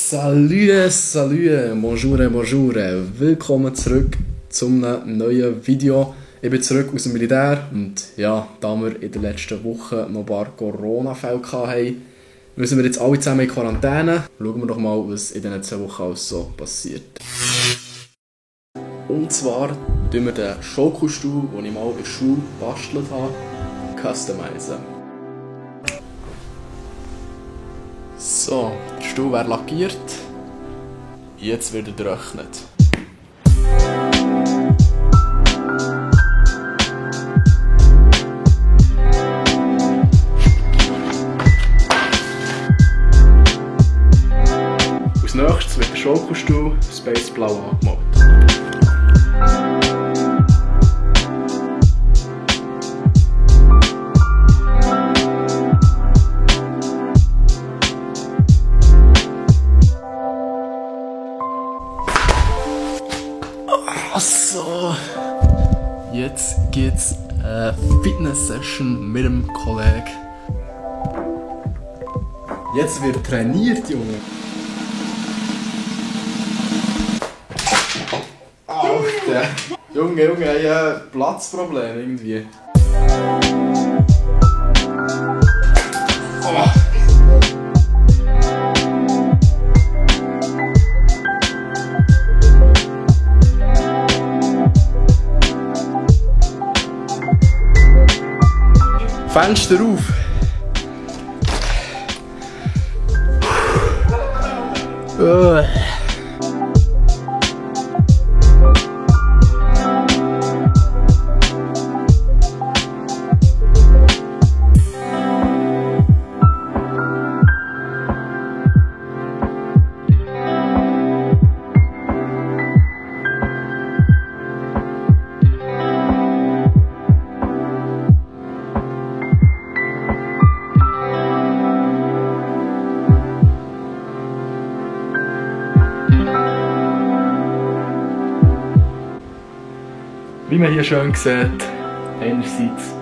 Salut, salut, bonjour, bonjour. Willkommen zurück zum neuen Video. Ich bin zurück aus dem Militär und ja, da wir in den letzten Wochen noch ein paar Corona-Fälle hatten, müssen wir jetzt alle zusammen in Quarantäne. Schauen wir doch mal, was in diesen 2 Wochen alles so passiert. Und zwar tun wir den Schokostuhl, den ich mal in der Schule gebastelt habe, customizen. So, der Stuhl wäre lackiert, jetzt wird er getrocknet. Als nächstes wird der Schokostuhl Space Blau angemalt. So, jetzt geht's eine Fitness-Session mit dem Kollegen. Jetzt wird trainiert, Junge. Alter. Junge, ich habe ein Platzproblem irgendwie. Oh. Fenster auf! Wie man hier schön sieht, einerseits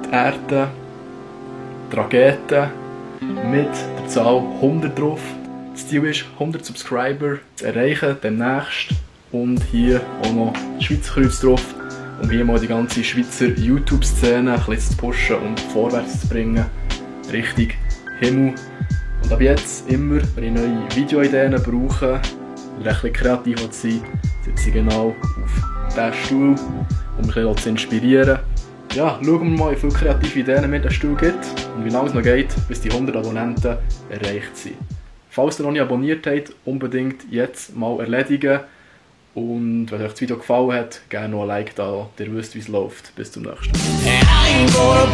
die Erde, die Rakete mit der Zahl 100 drauf. Das Ziel ist, 100 Subscriber zu erreichen demnächst und hier auch noch das Schweizer Kreuz drauf, um hier mal die ganze Schweizer YouTube-Szene ein bisschen zu pushen und vorwärts zu bringen, Richtung Himmel. Und ab jetzt immer, wenn ich neue Videoideen brauche oder ein bisschen kreativ sein, sitze ich genau auf diesen Stuhl, um mich ein bisschen zu inspirieren. Ja, schauen wir mal, wie viele kreative Ideen mir der Stuhl gibt und wie lange es noch geht, bis die 100 Abonnenten erreicht sind. Falls ihr noch nicht abonniert habt, unbedingt jetzt mal erledigen. Und wenn euch das Video gefallen hat, gerne noch ein Like da, ihr wisst, wie es läuft. Bis zum nächsten Mal.